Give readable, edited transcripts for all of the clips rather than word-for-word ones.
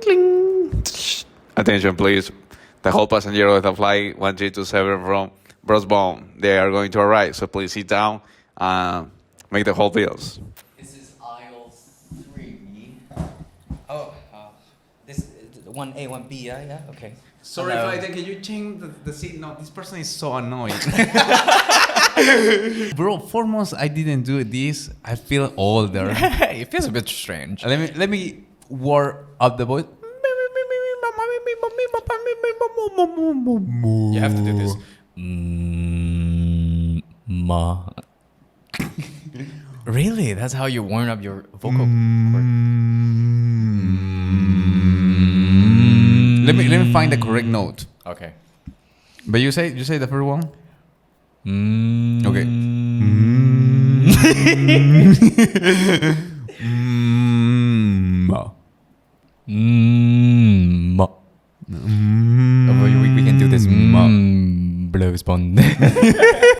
cling. Attention, please. The whole passenger of the flight 1327 from Brosbond, they are going to arrive. So please sit down and make the whole bills. This is aisle 3. Oh, this 1A, 1B, yeah, okay. Sorry, flight, can you change the seat? No, this person is so annoying. Bro, 4 months I didn't do this. I feel older. It feels a bit strange. Let me warm up the voice. You have to do this. Ma. Really? That's how you warm up your vocal cord? Let me find the correct note. Okay. But you say the first one? Okay. Ma. We can do this. Brosbond.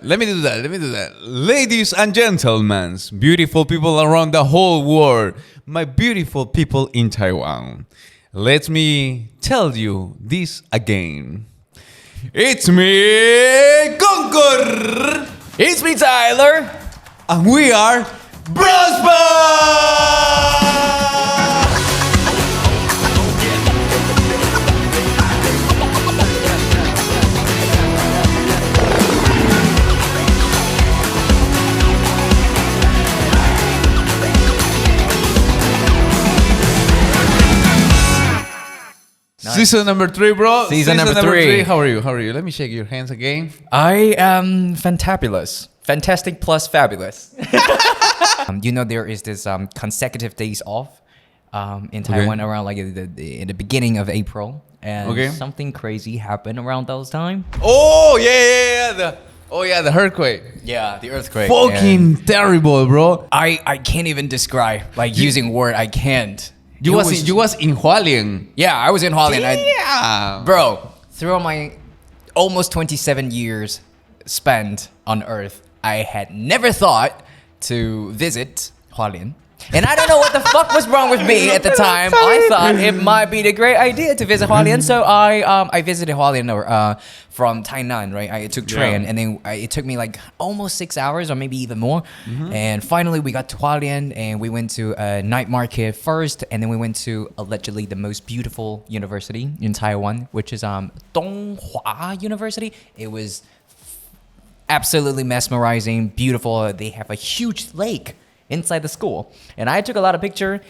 Let me do that. Ladies and gentlemen, beautiful people around the whole world, my beautiful people in Taiwan, let me tell you this again. It's me, Concor! It's me, Tyler! And we are Brosbond! Nice. Season number 3, bro. Season number 3. How are you? Let me shake your hands again. I am fantabulous. Fantastic plus fabulous. There is this consecutive days off in Taiwan around like in the beginning of April. And something crazy happened around those time. Oh, yeah. The earthquake. Yeah, the earthquake. Fucking terrible, bro. I can't even describe. Like using word, I can't. You was in Hualien. Yeah, I was in Hualien. Yeah. Bro, throughout my almost 27 years spent on Earth, I had never thought to visit Hualien. And I don't know what the fuck was wrong with me at the time. I thought it might be the great idea to visit Hualien. So I visited Hualien from Tainan, right? I took train and then it took me like almost 6 hours or maybe even more. And finally we got to Hualien and we went to a night market first. And then we went to allegedly the most beautiful university in Taiwan, which is Donghua University. It was absolutely mesmerizing, beautiful. They have a huge lake inside the school, and I took a lot of pictures.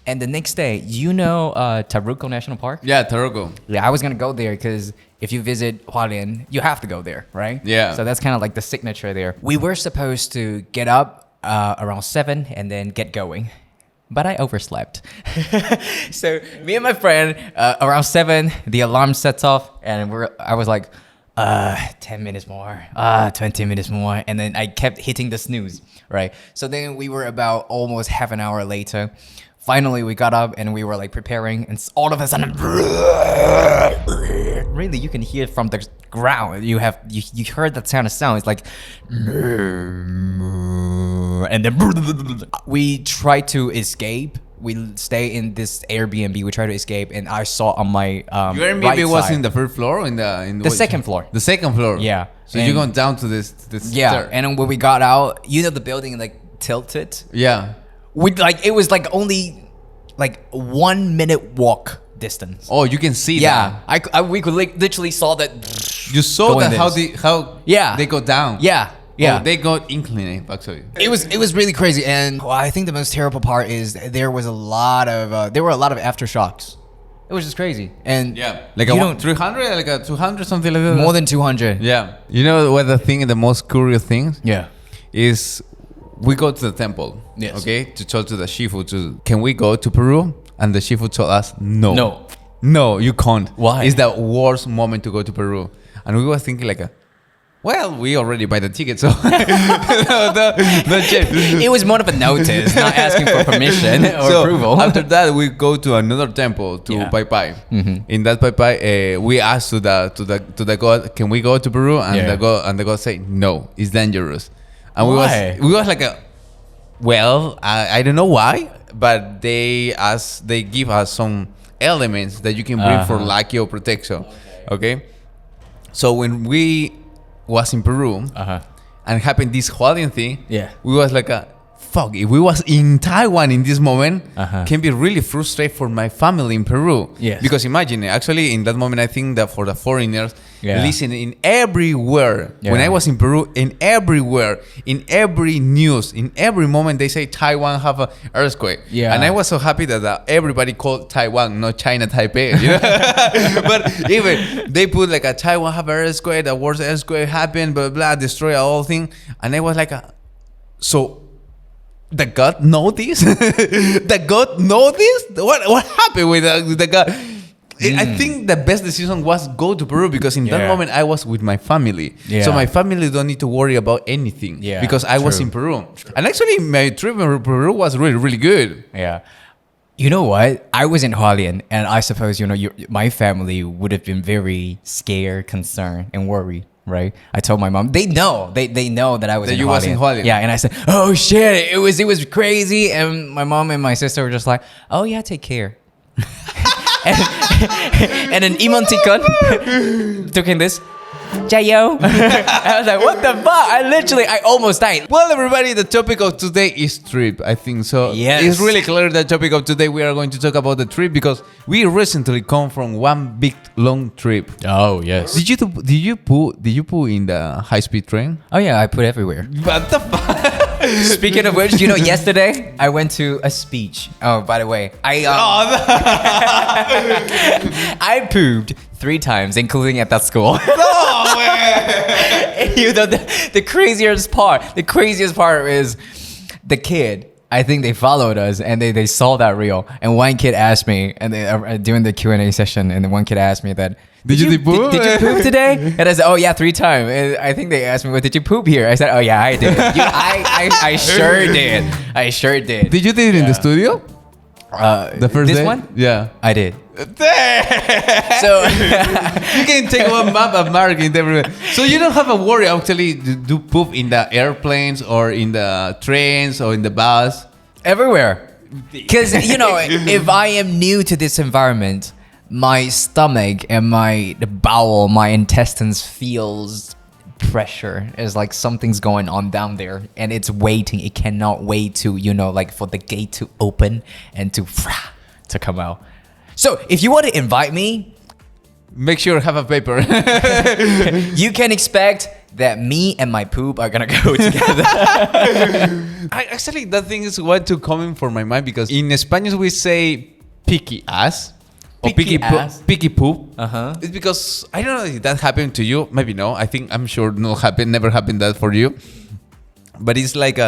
And the next day, Taruko National Park? Yeah, Taruko. Yeah, I was gonna go there because if you visit Hualien, you have to go there, right? Yeah. So that's kind of like the signature there. We were supposed to get up around 7 and then get going, but I overslept. So me and my friend, around 7, the alarm sets off, and I was like, 10 minutes more, 20 minutes more. And then I kept hitting the snooze, right? So then we were about almost half an hour later. Finally, we got up and we were like preparing. And all of a sudden, really, you can hear it from the ground. You heard that sound. It's like, and then we tried to escape. We stay in this Airbnb. We try to escape, and I saw on my your Airbnb right was side, in the first floor, or in the second floor. The second floor. Yeah. So you're going down to this. Yeah, stair. and then when we got out, the building like tilted. Yeah. It was like only like 1 minute walk distance. Oh, you can see Yeah, that. we could literally saw that. You saw going that how they go down. Yeah. Oh, they go inclined actually. It was really crazy, and I think the most terrible part is there were a lot of aftershocks. It was just crazy, and like 300, like a 200, something like that. More than 200. Yeah, you know what the most curious thing? Yeah, is we go to the temple. Yes. Okay, to talk to the Shifu. Can we go to Peru? And the Shifu told us no, you can't. Why? It's the worst moment to go to Peru, and we were thinking like well, we already buy the ticket, so it was more of a notice, not asking for permission or approval. After that, we go to another temple to Pai Pai. In that Pai Pai, we asked to the god, "Can we go to Peru?" And the god say, "No, it's dangerous." And why? we was like I don't know why, but they give us some elements that you can bring for lucky or protection. Okay. So when we was in Peru and happened this Hualien thing, we was like fuck, if we was in Taiwan in this moment, can be really frustrated for my family in Peru. Yes. Because imagine, actually in that moment, I think that for the foreigners, listening in everywhere, when I was in Peru, in everywhere, in every news, in every moment, they say Taiwan have an earthquake. Yeah. And I was so happy that everybody called Taiwan, not China, Taipei. You know? But even they put like a Taiwan have an earthquake, the worst earthquake happened, blah, blah, destroy a whole thing. And I was like, so the God know this? The God know this? What happened with the God? I think the best decision was go to Peru because in that moment I was with my family. So my family don't need to worry about anything because I was in Peru. And actually my trip in Peru was really, really good. Yeah. You know what? I was in Hualien, and I suppose, my family would have been very scared, concerned, and worried. Right, I told my mom. They know that I was in Hualien. Yeah, and I said, "Oh shit, it was crazy." And my mom and my sister were just like, "Oh yeah, take care." and then emoticon took in this, "Jayo." I was like, "What the fuck?" I almost died. Well, everybody, the topic of today is trip. I think so. Yes. It's really clear the topic of today. We are going to talk about the trip because we recently come from one big long trip. Oh yes. Did you put in the high speed train? Oh yeah, I put everywhere. What the fuck? Speaking of which, yesterday I went to a speech. Oh, by the way, I pooped 3 times, including at that school. No way. The craziest part is the kid. I think they followed us and they saw that reel. And one kid asked me, and they during the Q&A session, and one kid asked me that, Did you poop today? And I said, oh yeah, 3 times. And I think they asked me, well, did you poop here? I said, oh yeah, I did. I sure did. I sure did. Did you do it in the studio? The first this day? one? Yeah. I did. So you can take one map and mark it everywhere. So you don't have a worry actually to do poop in the airplanes or in the trains or in the bus? Everywhere. Because, if I am new to this environment, my stomach and my intestines feels pressure. It's like something's going on down there and it's waiting. It cannot wait to, for the gate to open and to come out. So if you want to invite me, make sure you have a paper. you can expect that me and my poop are gonna go together. Actually, that thing is what to coming for my mind because in Spanish we say picky ass. Or picky poop. It's because I don't know if that happened to you. Maybe no. I'm sure never happened that for you. But it's like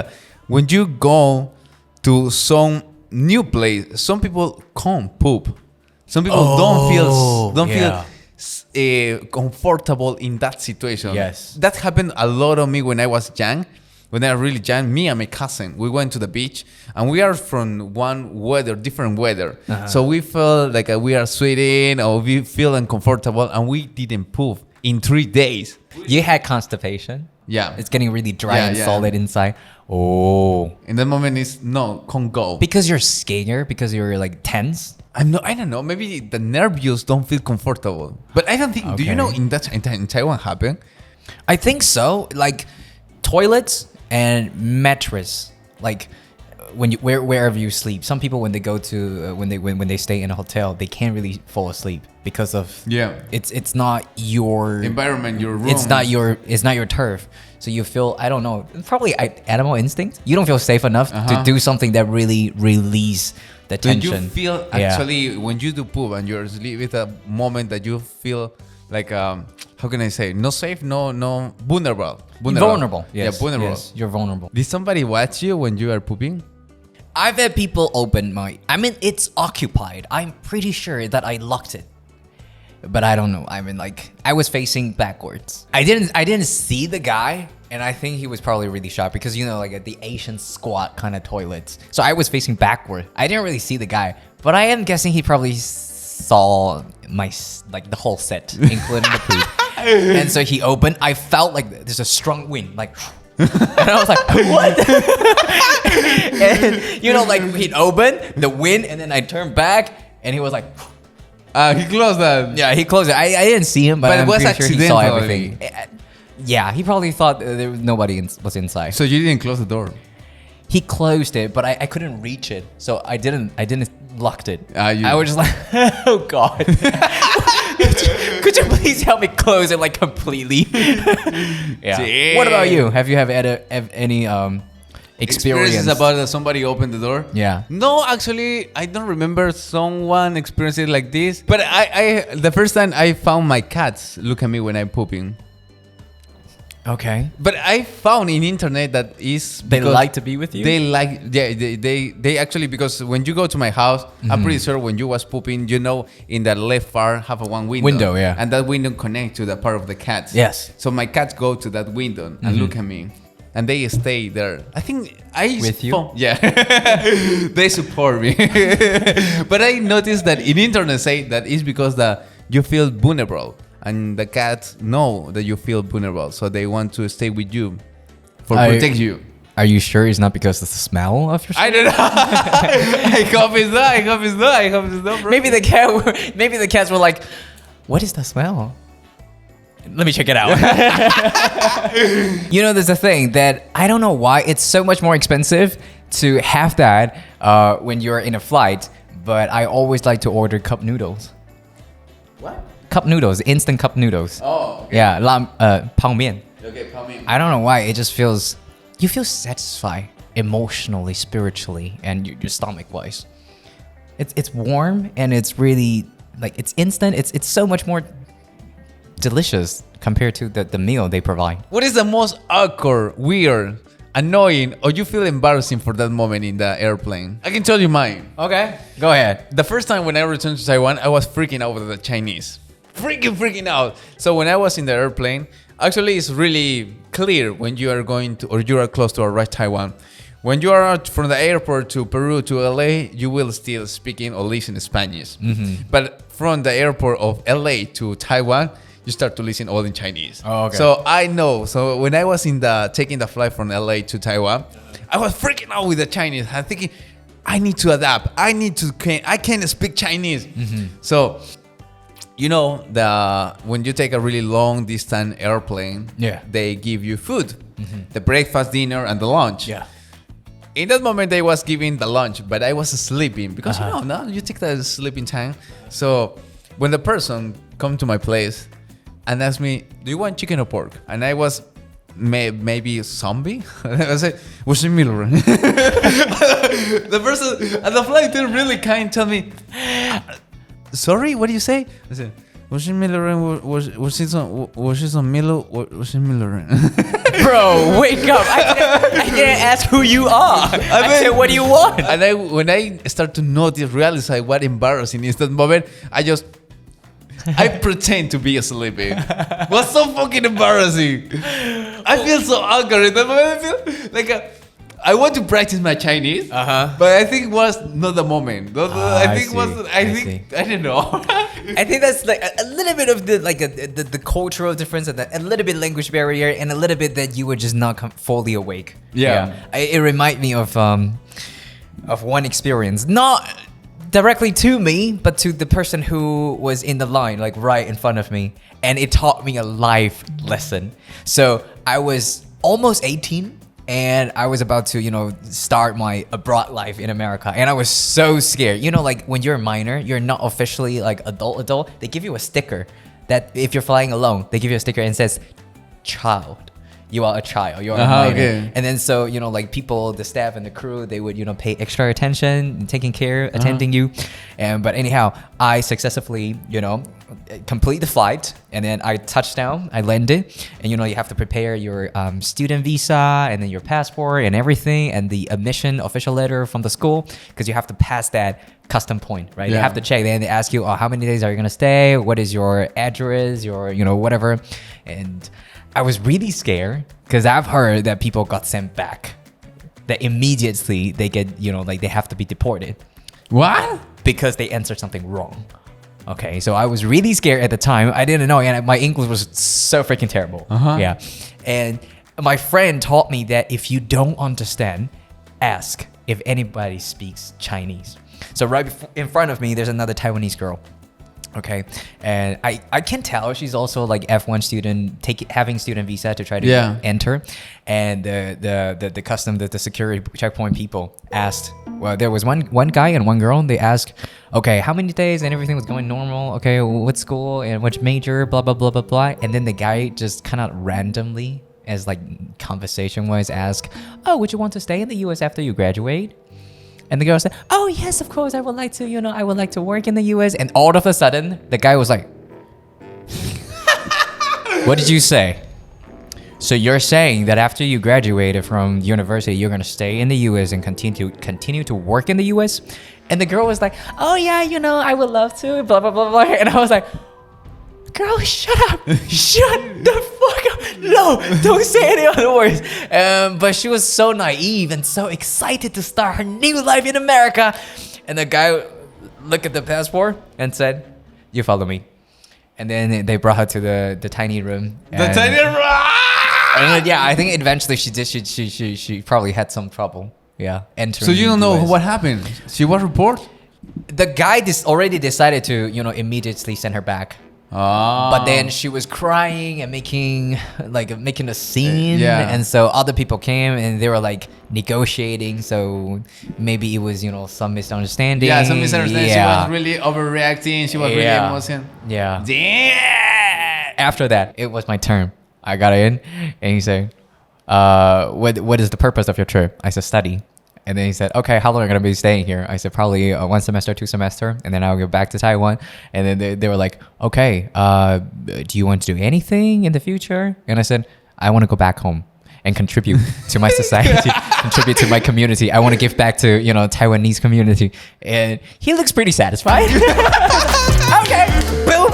when you go to some new place, some people can't poop. Some people don't feel comfortable in that situation. Yes. That happened a lot of me when I was young. When I was really young, me and my cousin, we went to the beach and we are from different weather. So we felt like we are sweating or we feel uncomfortable and we didn't poop in 3 days. You had constipation? Yeah. It's getting really dry and solid inside. Oh. In that moment, can't go. Because you're scared? Because you're like tense? I don't know. Maybe the nerves don't feel comfortable. But I don't think. Okay. Do you know in Taiwan happen? I think so. Like toilets and mattress. Like wherever you sleep. Some people when they go to when they stay in a hotel, they can't really fall asleep because of it's not your environment, your room. It's not your turf. So you feel, I don't know, probably animal instinct. You don't feel safe enough to do something that really release the tension. Do you feel actually when you do poop and you're asleep, it's a moment that you feel like how can I say, not safe, no vulnerable. Vulnerable. Yes. Yeah, vulnerable. Yes, you're vulnerable. Did somebody watch you when you are pooping? I've had people open it's occupied. I'm pretty sure that I locked it. But I don't know. I was facing backwards. I didn't see the guy, and I think he was probably really shocked because at the Asian squat kind of toilets. So I was facing backward. I didn't really see the guy, but I am guessing he probably saw the whole set, including the poop. And so he opened. I felt like there's a strong wind, and I was like, what? And he'd open the wind, and then I turned back, and he was like. He closed that. Yeah, he closed it. I didn't see him, but But it I'm was pretty sure he saw accidentally. everything. Yeah, he probably thought there was nobody was inside. So you didn't close the door. He closed it, but I couldn't reach it, so I didn't locked it. You- I was just like, oh god, could you please help me close it like completely? Yeah. Damn. What about you? Have you have any experience about that somebody opened the door? Yeah. No, actually, I don't remember someone experiencing it like this. But I the first time I found my cats look at me when I'm pooping. Okay. But I found in internet that is They because like to be with you? They like, yeah, they actually, because when you go to my house, I'm pretty sure when you was pooping, in the left part have a one window. Window, yeah. And that window connect to the part of the cats. Yes. So my cats go to that window and look at me. And they stay there. I think With you? Yeah. They support me. But I noticed that in internet say that it's because that you feel vulnerable. And the cats know that you feel vulnerable, so they want to stay with you for protect you. Are you sure it's not because of the smell of your? I don't know. I hope it's not. I hope it's not. I hope it's not. Bro. Maybe the cats were like, "What is the smell? Let me check it out." There's a thing that I don't know why it's so much more expensive to have that when you're in a flight, but I always like to order cup noodles. What? Cup noodles, instant cup noodles. Oh. Okay. Yeah, 泡面. Okay, Palmy. I don't know why. It just feels, you feel satisfied emotionally, spiritually, and your stomach wise. It's warm and it's really like it's instant. It's so much more delicious compared to the meal they provide. What is the most awkward, weird, annoying, or you feel embarrassing for that moment in the airplane? I can tell you mine. Okay, go ahead. The first time when I returned to Taiwan, I was freaking out with the Chinese. Freaking out. So when I was in the airplane, actually it's really clear when you are going to, or you are close to arrive Taiwan. When you are out from the airport to Peru to LA, you will still speaking or listen Spanish. But from the airport of LA to Taiwan, you start to listen all in Chinese. Oh, okay. So I know. So when I was taking the flight from LA to Taiwan, I was freaking out with the Chinese. I'm thinking, I need to adapt. I can't speak Chinese. So, when you take a really long distance airplane, they give you food, the breakfast, dinner, and the lunch. Yeah. In that moment, they was giving the lunch, but I was sleeping because you take the sleeping time. So when the person come to my place and asked me, "Do you want chicken or pork?" and I was maybe zombie, I said, "Was it Miller?" The person at the flight attendant really kind tell me, "Sorry, what do you say?" I said, "Was it Miller? Was it on Miller? Was it Miller?" Bro, wake up! I didn't ask who you are. I said, "What do you want?" And when I start to realize what embarrassing is that moment, I pretend to be sleeping. It was so fucking embarrassing. I feel so awkward in that moment. I feel like I want to practice my Chinese, but I think it was not the moment. I don't know. I think that's like a little bit of the cultural difference and a little bit language barrier and a little bit that you were just not fully awake. Yeah. It reminded me of one experience, not directly to me, but to the person who was in the line, like right in front of me, and it taught me a life lesson. So I was almost 18. And I was about to, start my abroad life in America. And I was so scared. Like when you're a minor, you're not officially like adult. They give you a sticker that if you're flying alone, they give you a sticker and it says, child. You are a child. You're a minor. Okay. And then so, like people, the staff and the crew, they would, pay extra attention, taking care, attending you. But anyhow, I successfully, complete the flight. And then I touched down, I landed. And, you have to prepare your student visa and then your passport and everything. And the admission official letter from the school. Because you have to pass that custom point, right? Yeah. They have to check. Then they ask you, how many days are you going to stay? What is your address? Your, whatever. And I was really scared because I've heard that people got sent back. That immediately they get, they have to be deported. What? Because they answered something wrong. Okay, so I was really scared at the time. I didn't know, and my English was so freaking terrible. Yeah. And my friend taught me that if you don't understand, ask if anybody speaks Chinese. So right in front of me, there's another Taiwanese girl. Okay, and I can tell she's also like F1 student, having student visa to try to enter, and the security checkpoint people asked. Well, there was one guy and one girl. And they asked, okay, how many days, and everything was going normal. Okay, what school and which major, blah blah blah blah blah. And then the guy just kind of randomly, as like conversation wise, asked, oh, would you want to stay in the U.S. after you graduate? And the girl said, oh, yes, of course. I would like to work in the U.S. And all of a sudden, the guy was like, what did you say? So you're saying that after you graduated from university, you're going to stay in the U.S. and continue to work in the U.S.? And the girl was like, oh, yeah, I would love to, blah, blah, blah, blah. And I was like, girl, shut up. Shut the fuck up. No, don't say any other words. But she was so naive and so excited to start her new life in America. And the guy looked at the passport and said, you follow me. And then they brought her to the tiny room. The tiny room! And yeah, I think eventually she probably had some trouble. Yeah, entering. So you don't know US. what happened? She was reported? The guy already decided to, immediately send her back. But then she was crying and making a scene, and so other people came and they were like negotiating. So maybe it was some misunderstanding. Yeah, some misunderstanding. Yeah. She was really overreacting. She was really emotional. Yeah. Damn. After that, it was my turn. I got in, and he said, "What is the purpose of your trip?" I said, "Study." And then he said, okay, how long are you going to be staying here? I said, probably 1 semester, 2 semester. And then I'll go back to Taiwan. And then they were like, okay, do you want to do anything in the future? And I said, I want to go back home and contribute to my society, contribute to my community. I want to give back to, Taiwanese community. And he looks pretty satisfied. Okay, boom.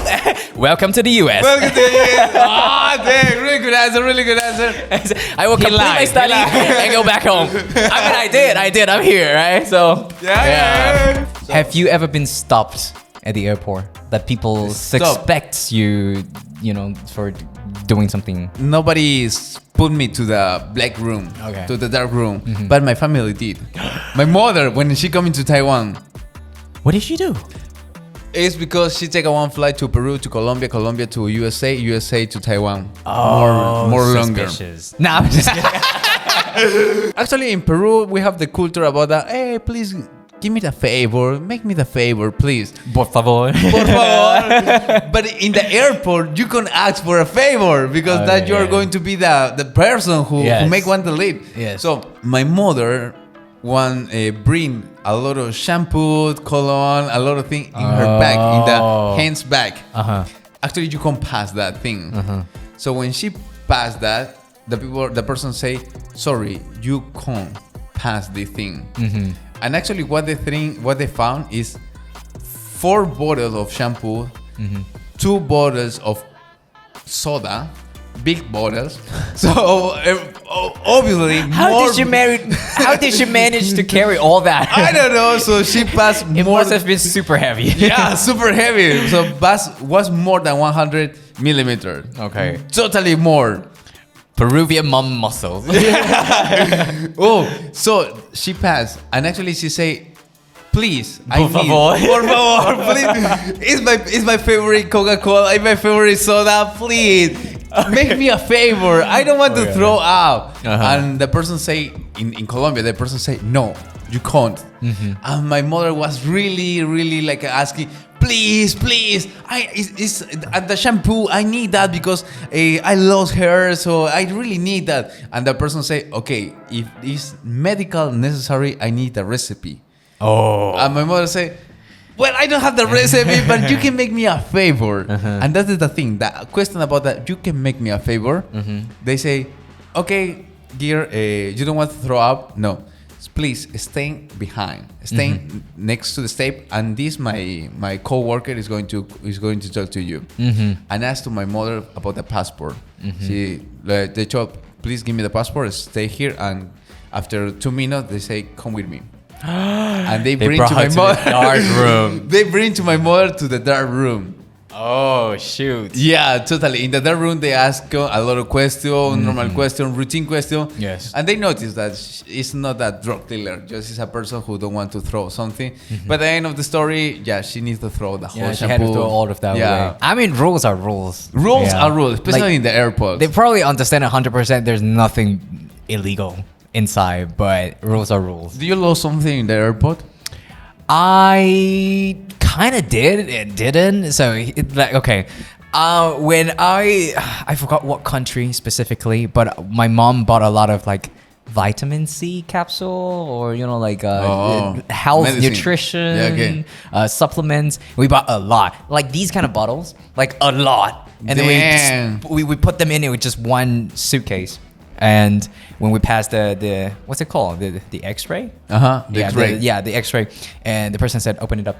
Welcome to the U.S. Welcome to the U.S. Oh, damn, really good answer, really good answer. I will complete my study and go back home. I mean, I did. I'm here, right? So, yeah. Have you ever been stopped at the airport that people suspect you, for doing something? Nobody's put me to the black room, to the dark room, but my family did. My mother, when she came into Taiwan. What did she do? It's because she take one flight to Peru, to Colombia, Colombia to USA to Taiwan. More longer. No, I'm just kidding. Actually, in Peru, we have the culture about that. Hey, please give me the favor. Make me the favor, please. Por favor. Por favor. But in the airport, you can ask for a favor because that you're going to be the person who make one the lead. Yes. So my mother bring a lot of shampoo, cologne, a lot of things in her bag, in the hands bag. Actually, you can pass that thing. So when she passed that, the person say, sorry, you can't pass the thing. And actually what they found is 4 bottles of shampoo, 2 bottles of soda, big bottles. So obviously, how did she manage to carry all that? I don't know. So she passed It more. must have been super heavy. Yeah, super heavy. So was more than 100 millimeters. Okay. Totally more. Peruvian mom muscles. So she passed, and actually she say, please, Por favor. Por favor, please. It's my favorite Coca-Cola. It's my favorite soda. Please, make me a favor. I don't want to throw up. And the person say in Colombia, the person say, no, you can't. And my mother was really, really like asking, please, it's the shampoo. I need that because I lost hair, so I really need that. And the person say, okay, if it's medical necessary, I need the recipe. And my mother say, well, I don't have the recipe, but you can make me a favor. And that is the thing. The question about that, you can make me a favor. They say, okay, dear, you don't want to throw up? No. Please stay behind, stay next to the step, and this my co-worker is going to talk to you. And ask to my mother about the passport. They told, please give me the passport, stay here, and after 2 minutes they say, come with me. And they bring to my mother. The dark room. They bring to my mother to the dark room. Oh, shoot. Yeah, totally. In the other room, they ask a lot of questions, normal question, routine question. Yes. And they notice that it's not that drug dealer, just is a person who don't want to throw something. But at the end of the story, yeah, she needs to throw the whole Yeah, she shampoo. had to throw all of that away. I mean, rules are rules. Rules Yeah. are rules, especially Like, in the airport. They probably understand 100% there's nothing illegal inside, but rules are rules. Do you lose something in the airport? I kind of did and didn't. So, okay. When I forgot what country specifically, but my mom bought a lot of like vitamin C capsule or health medicine. nutrition Yeah, okay. supplements. We bought a lot, like these kind of bottles, like a lot, and Damn. then we put them in with just one suitcase. And when we passed the what's it called, the X-ray? The X-ray. The X-ray. And the person said, open it up.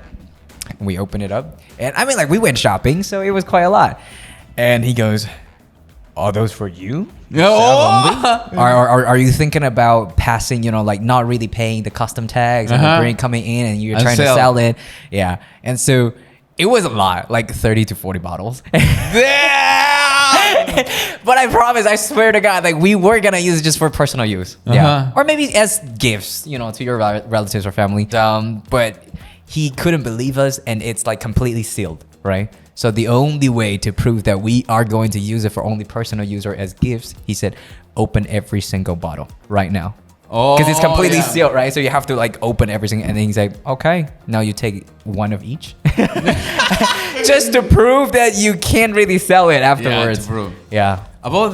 We opened it up. And I mean, like, we went shopping, so it was quite a lot. And he goes, are those for you? Oh. Are you thinking about passing, like not really paying the custom tags and the brand coming in and you're And trying sell. to sell it? Yeah. And so it was a lot, like 30 to 40 bottles. Damn! But I promise, I swear to God, like we were gonna use it just for personal use. Yeah. Or maybe as gifts, to your relatives or family. But he couldn't believe us and it's like completely sealed, right? So the only way to prove that we are going to use it for only personal use or as gifts, he said, open every single bottle right now. Because it's completely sealed, right? So you have to like open everything, and then he's like, "Okay, now you take one of each," just to prove that you can't really sell it afterwards. Yeah, to prove. Yeah. About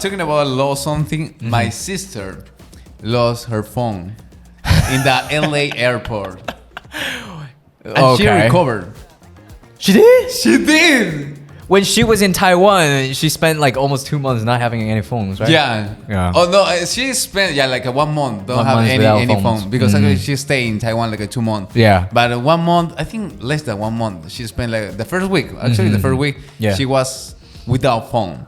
talking about lost something, my sister lost her phone in the LA airport, and she recovered. She did? She did. When she was in Taiwan, she spent like almost 2 months not having any phones, right? Yeah. Oh no, she spent 1 month don't 1 have month any without phones. phone because actually she stayed in Taiwan like 2 months. Yeah. But 1 month, I think less than 1 month, she spent like the first week. Actually, the first week she was without phone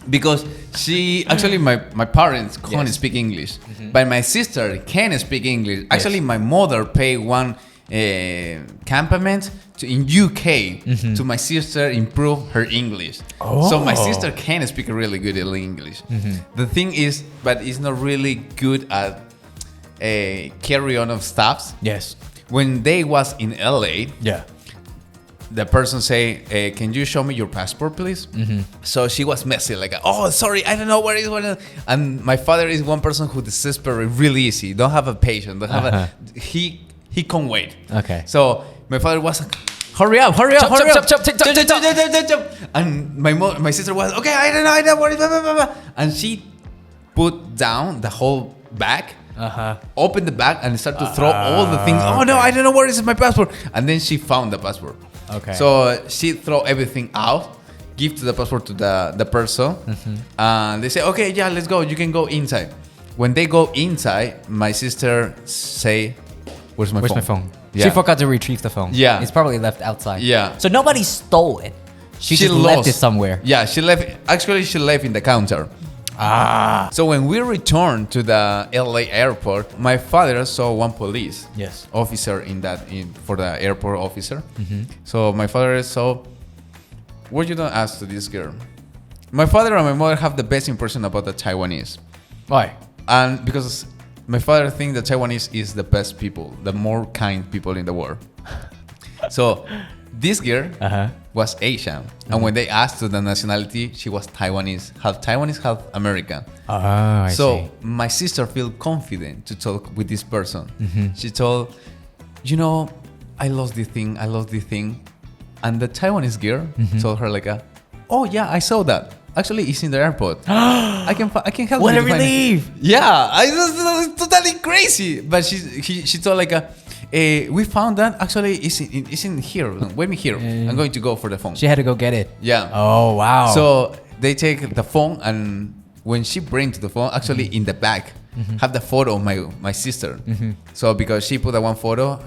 because she actually my parents can't speak English, but my sister can speak English. Actually, my mother paid one campament in UK to my sister improve her English. So my sister can speak really good English. The thing is, but it's not really good at carry on of stuffs. Yes. When they was in LA, Yeah. the person say, can you show me your passport, please? So she was messy, like, oh, sorry, I don't know where it is. And my father is one person who desperate really easy. Don't have a patience. Don't have he can't wait. Okay. So my father was like, hurry up. And my sister was, okay, I don't know, what is. And she put down the whole bag, opened the bag, and started to throw all the things. Oh no, I don't know where is my passport. And then she found the passport. Okay. So she throw everything out, give to the passport to the person, and they say, okay, yeah, let's go. You can go inside. When they go inside, my sister say, Where's my phone? Yeah. She forgot to retrieve the phone. Yeah. It's probably left outside. Yeah. So nobody stole it. She just left it somewhere. Yeah, she left. Actually, she left in the counter. So when we returned to the LA airport, my father saw one police officer for the airport officer. So my father saw, what you don't ask to this girl? My father and my mother have the best impression about the Taiwanese. Why? And because my father thinks the Taiwanese is the best people, the more kind people in the world. So this girl was Asian. And when they asked to the nationality, she was Taiwanese, half American. I So my sister feel confident to talk with this person. She told, I lost this thing. And the Taiwanese girl told her like, oh yeah, I saw that. Actually, it's in the airport. I can help you. What a to find relief! it. Yeah, it's totally crazy. But she told like, we found that actually it's in here. Wait me here. I'm going to go for the phone. She had to go get it. Yeah. Oh wow. So they take the phone, and when she brings the phone, actually in the back have the photo of my sister. So because she put that one photo,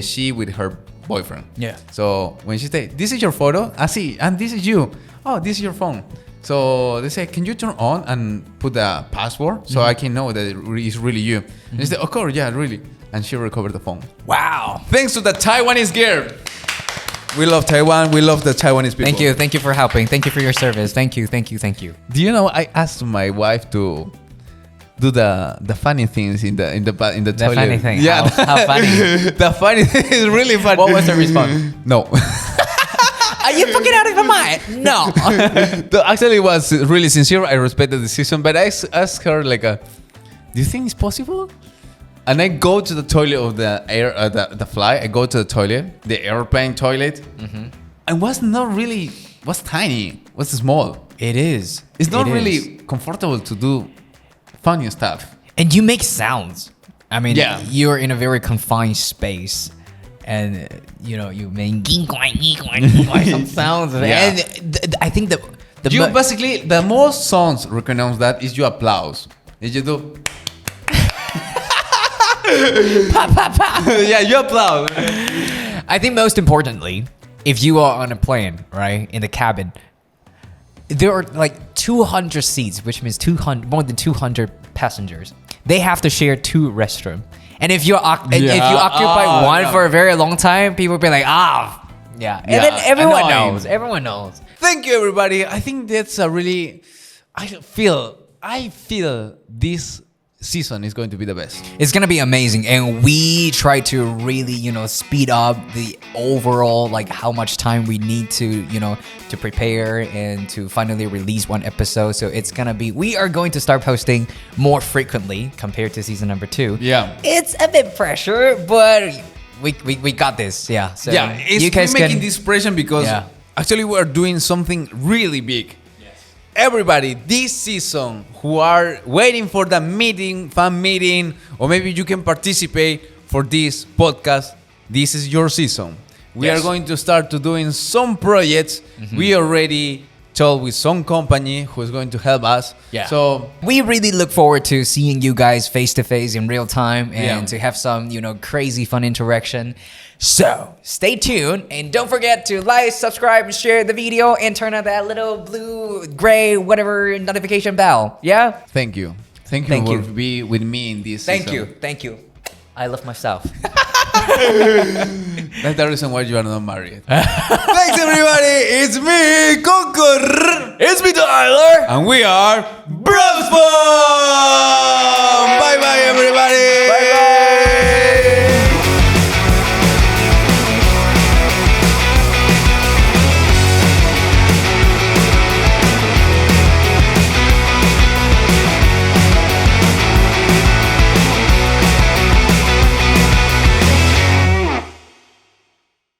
she with her boyfriend. Yeah. So when she say, "This is your photo," I see, and this is you. Oh, this is your phone. So they say, can you turn on and put the password so I can know that it's really you? And they say, of course, yeah, really. And she recovered the phone. Wow. Thanks to the Taiwanese girl. We love Taiwan. We love the Taiwanese people. Thank you for helping. Thank you for your service. Thank you. Do you know I asked my wife to do the funny things in the toilet. The funny thing. Yeah, How funny? the funny thing is really funny. What was her response? No. Are you fucking out of your mind? No. Actually, it was really sincere. I respect the decision, but I asked her like, "Do you think it's possible?" And I go to the toilet of the air, the flight. I go to the toilet, the airplane toilet, and was tiny, was small. It is. It's not really comfortable to do funny stuff. And you make sounds. I mean, Yeah. you're in a very confined space. And, you make some sounds. Yeah. And I think You basically, the most songs recognize that is you applause. Is you do... Yeah, you applaud. I think most importantly, if you are on a plane, right, in the cabin, there are like 200 seats, which means more than 200 passengers. They have to share 2 restrooms. And if you occupy one for a very long time, people will be like, yeah. And then everyone knows. Everyone knows. Thank you, everybody. I think that's a really... I feel this season is going to be the best. It's gonna be amazing, and we try to really, speed up the overall, like how much time we need to, to prepare and to finally release one episode. So we are going to start posting more frequently compared to season number 2. Yeah. It's a bit pressure, but we got this. Yeah. So Yeah, you guys making this pressure because actually we're doing something really big. Everybody this season who are waiting for the fan meeting, or maybe you can participate for this podcast, this is your season. We are going to start to doing some projects. We already told with some company who is going to help us. Yeah. So we really look forward to seeing you guys face to face in real time and to have some, crazy fun interaction. So stay tuned and don't forget to like, subscribe, and share the video and turn on that little blue, gray, whatever notification bell. Yeah? Thank you for being with me in this season. Thank you. I love myself. That's the reason why you are not married. Thanks, everybody. It's me, Concor. It's me, Tyler. And we are Brosbond.